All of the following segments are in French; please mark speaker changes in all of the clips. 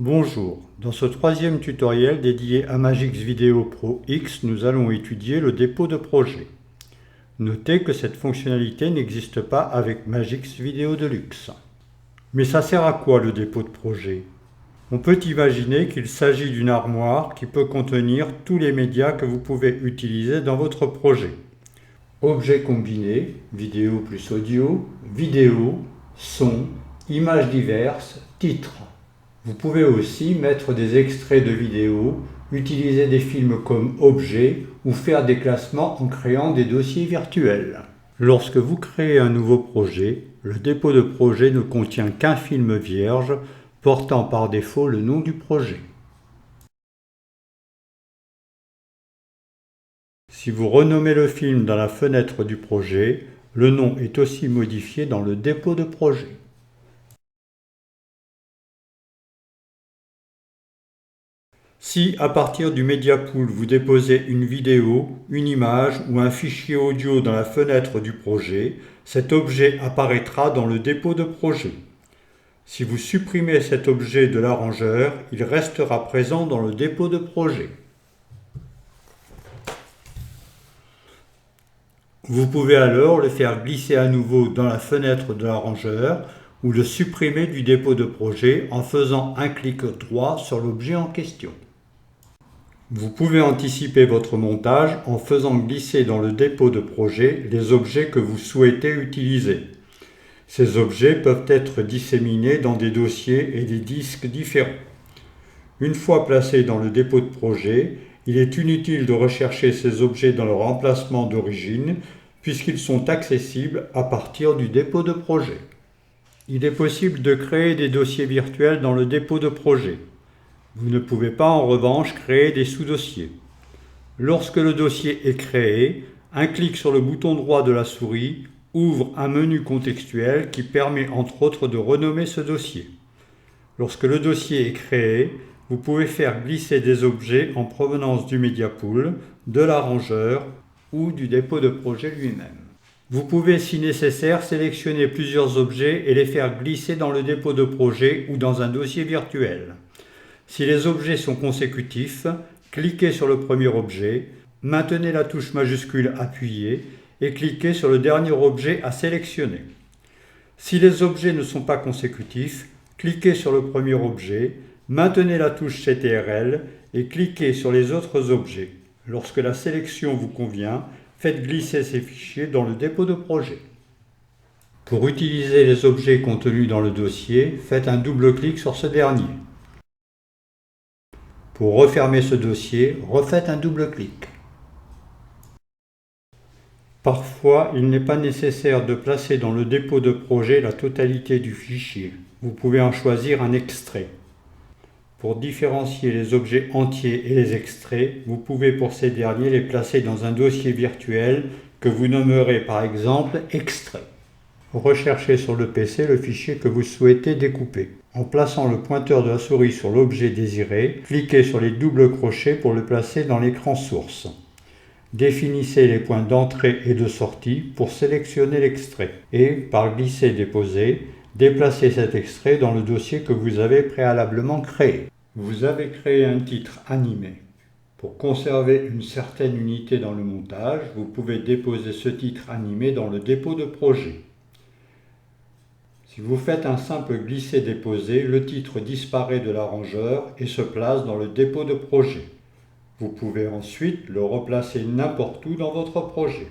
Speaker 1: Bonjour, dans ce troisième tutoriel dédié à Magix Video Pro X, nous allons étudier le dépôt de projet. Notez que cette fonctionnalité n'existe pas avec Magix Video Deluxe. Mais ça sert à quoi le dépôt de projet? On peut imaginer qu'il s'agit d'une armoire qui peut contenir tous les médias que vous pouvez utiliser dans votre projet. Objets combinés, vidéo plus audio, vidéo, son, images diverses, titres. Vous pouvez aussi mettre des extraits de vidéos, utiliser des films comme objets ou faire des classements en créant des dossiers virtuels. Lorsque vous créez un nouveau projet, le dépôt de projet ne contient qu'un film vierge portant par défaut le nom du projet. Si vous renommez le film dans la fenêtre du projet, le nom est aussi modifié dans le dépôt de projet. Si, à partir du Media Pool, vous déposez une vidéo, une image ou un fichier audio dans la fenêtre du projet, cet objet apparaîtra dans le dépôt de projet. Si vous supprimez cet objet de l'arrangeur, il restera présent dans le dépôt de projet. Vous pouvez alors le faire glisser à nouveau dans la fenêtre de l'arrangeur ou le supprimer du dépôt de projet en faisant un clic droit sur l'objet en question. Vous pouvez anticiper votre montage en faisant glisser dans le dépôt de projet les objets que vous souhaitez utiliser. Ces objets peuvent être disséminés dans des dossiers et des disques différents. Une fois placés dans le dépôt de projet, il est inutile de rechercher ces objets dans leur emplacement d'origine puisqu'ils sont accessibles à partir du dépôt de projet. Il est possible de créer des dossiers virtuels dans le dépôt de projet. Vous ne pouvez pas en revanche créer des sous-dossiers. Lorsque le dossier est créé, un clic sur le bouton droit de la souris ouvre un menu contextuel qui permet entre autres de renommer ce dossier. Lorsque le dossier est créé, vous pouvez faire glisser des objets en provenance du Media Pool, de l'arrangeur ou du dépôt de projet lui-même. Vous pouvez, si nécessaire, sélectionner plusieurs objets et les faire glisser dans le dépôt de projet ou dans un dossier virtuel. Si les objets sont consécutifs, cliquez sur le premier objet, maintenez la touche majuscule appuyée et cliquez sur le dernier objet à sélectionner. Si les objets ne sont pas consécutifs, cliquez sur le premier objet, maintenez la touche CTRL et cliquez sur les autres objets. Lorsque la sélection vous convient, faites glisser ces fichiers dans le dépôt de projet. Pour utiliser les objets contenus dans le dossier, faites un double clic sur ce dernier. Pour refermer ce dossier, refaites un double clic. Parfois, il n'est pas nécessaire de placer dans le dépôt de projet la totalité du fichier. Vous pouvez en choisir un extrait. Pour différencier les objets entiers et les extraits, vous pouvez pour ces derniers les placer dans un dossier virtuel que vous nommerez par exemple « Extrait ». Recherchez sur le PC le fichier que vous souhaitez découper. En plaçant le pointeur de la souris sur l'objet désiré, cliquez sur les doubles crochets pour le placer dans l'écran source. Définissez les points d'entrée et de sortie pour sélectionner l'extrait et, par glisser-déposer, déplacez cet extrait dans le dossier que vous avez préalablement créé. Vous avez créé un titre animé. Pour conserver une certaine unité dans le montage, vous pouvez déposer ce titre animé dans le dépôt de projet. Si vous faites un simple glisser-déposer, le titre disparaît de l'arrangeur et se place dans le dépôt de projet. Vous pouvez ensuite le replacer n'importe où dans votre projet.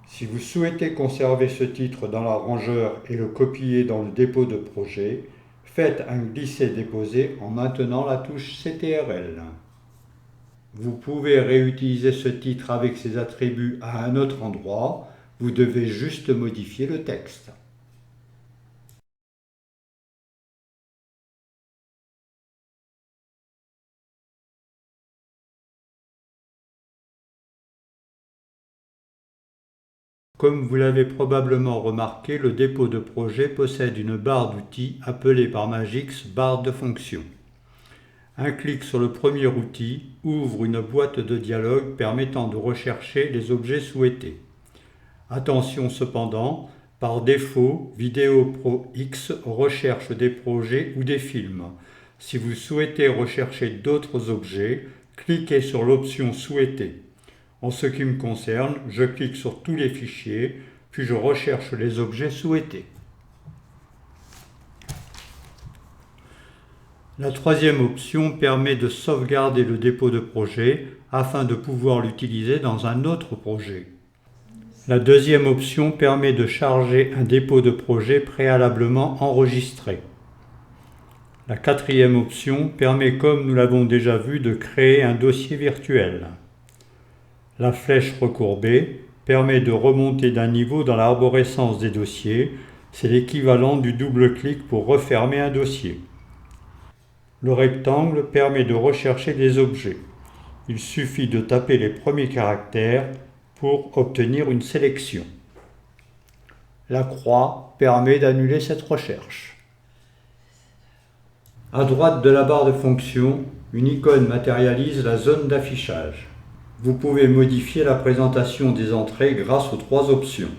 Speaker 1: Si vous souhaitez conserver ce titre dans l'arrangeur et le copier dans le dépôt de projet, faites un glisser-déposer en maintenant la touche CTRL. Vous pouvez réutiliser ce titre avec ses attributs à un autre endroit, vous devez juste modifier le texte. Comme vous l'avez probablement remarqué, le dépôt de projet possède une barre d'outils appelée par Magix barre de fonction. Un clic sur le premier outil ouvre une boîte de dialogue permettant de rechercher les objets souhaités. Attention cependant, par défaut, Vidéo Pro X recherche des projets ou des films. Si vous souhaitez rechercher d'autres objets, cliquez sur l'option Souhaiter. En ce qui me concerne, je clique sur tous les fichiers, puis je recherche les objets souhaités. La troisième option permet de sauvegarder le dépôt de projet afin de pouvoir l'utiliser dans un autre projet. La deuxième option permet de charger un dépôt de projet préalablement enregistré. La quatrième option permet, comme nous l'avons déjà vu, de créer un dossier virtuel. La flèche recourbée permet de remonter d'un niveau dans l'arborescence des dossiers. C'est l'équivalent du double-clic pour refermer un dossier. Le rectangle permet de rechercher des objets. Il suffit de taper les premiers caractères pour obtenir une sélection. La croix permet d'annuler cette recherche. À droite de la barre de fonction, une icône matérialise la zone d'affichage. Vous pouvez modifier la présentation des entrées grâce aux trois options.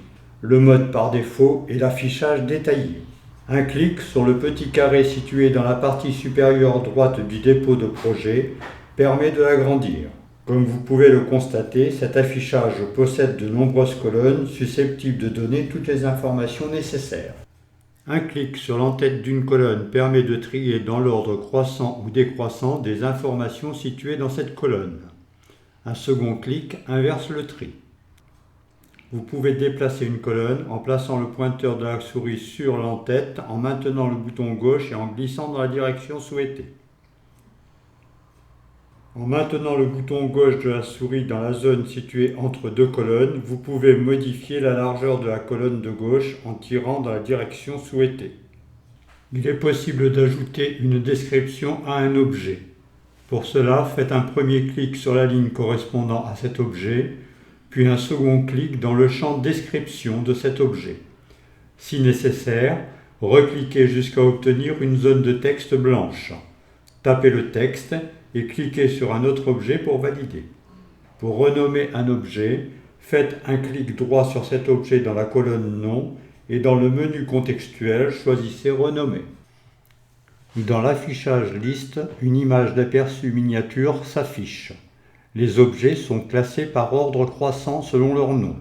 Speaker 1: Le mode par défaut est l'affichage détaillé. Un clic sur le petit carré situé dans la partie supérieure droite du dépôt de projet permet de l'agrandir. Comme vous pouvez le constater, cet affichage possède de nombreuses colonnes susceptibles de donner toutes les informations nécessaires. Un clic sur l'entête d'une colonne permet de trier dans l'ordre croissant ou décroissant des informations situées dans cette colonne. Un second clic inverse le tri. Vous pouvez déplacer une colonne en plaçant le pointeur de la souris sur l'entête, en maintenant le bouton gauche et en glissant dans la direction souhaitée. En maintenant le bouton gauche de la souris dans la zone située entre deux colonnes, vous pouvez modifier la largeur de la colonne de gauche en tirant dans la direction souhaitée. Il est possible d'ajouter une description à un objet. Pour cela, faites un premier clic sur la ligne correspondant à cet objet, puis un second clic dans le champ Description de cet objet. Si nécessaire, recliquez jusqu'à obtenir une zone de texte blanche. Tapez le texte et cliquez sur un autre objet pour valider. Pour renommer un objet, faites un clic droit sur cet objet dans la colonne Nom et dans le menu contextuel, choisissez Renommer. Dans l'affichage liste, une image d'aperçu miniature s'affiche. Les objets sont classés par ordre croissant selon leur nom.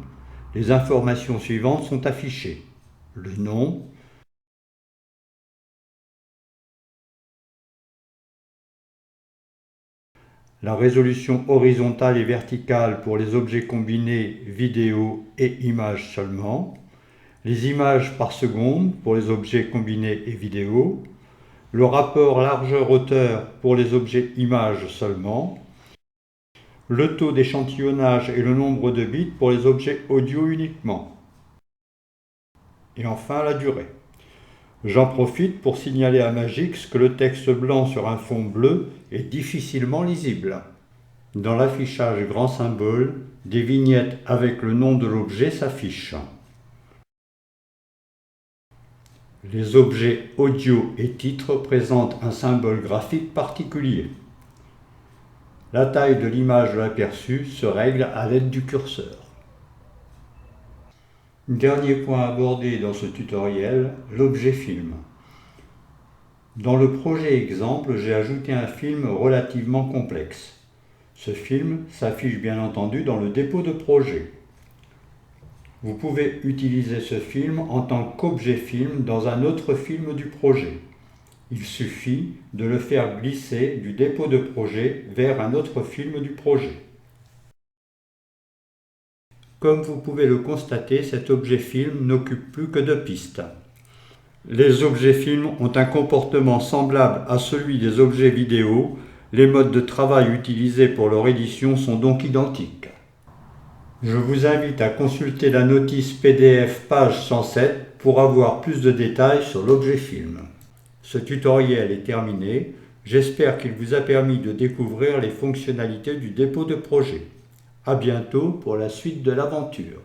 Speaker 1: Les informations suivantes sont affichées. Le nom, la résolution horizontale et verticale pour les objets combinés vidéo et images seulement, les images par seconde pour les objets combinés et vidéo, le rapport largeur-hauteur pour les objets images seulement, le taux d'échantillonnage et le nombre de bits pour les objets audio uniquement. Et enfin la durée. J'en profite pour signaler à Magix que le texte blanc sur un fond bleu est difficilement lisible. Dans l'affichage grand symbole, des vignettes avec le nom de l'objet s'affichent. Les objets audio et titres présentent un symbole graphique particulier. La taille de l'image de l'aperçu se règle à l'aide du curseur. Dernier point abordé dans ce tutoriel, l'objet film. Dans le projet exemple, j'ai ajouté un film relativement complexe. Ce film s'affiche bien entendu dans le dépôt de projet. Vous pouvez utiliser ce film en tant qu'objet film dans un autre film du projet. Il suffit de le faire glisser du dépôt de projet vers un autre film du projet. Comme vous pouvez le constater, cet objet film n'occupe plus que deux pistes. Les objets films ont un comportement semblable à celui des objets vidéo. Les modes de travail utilisés pour leur édition sont donc identiques. Je vous invite à consulter la notice PDF page 107 pour avoir plus de détails sur l'objet film. Ce tutoriel est terminé. J'espère qu'il vous a permis de découvrir les fonctionnalités du dépôt de projet. À bientôt pour la suite de l'aventure.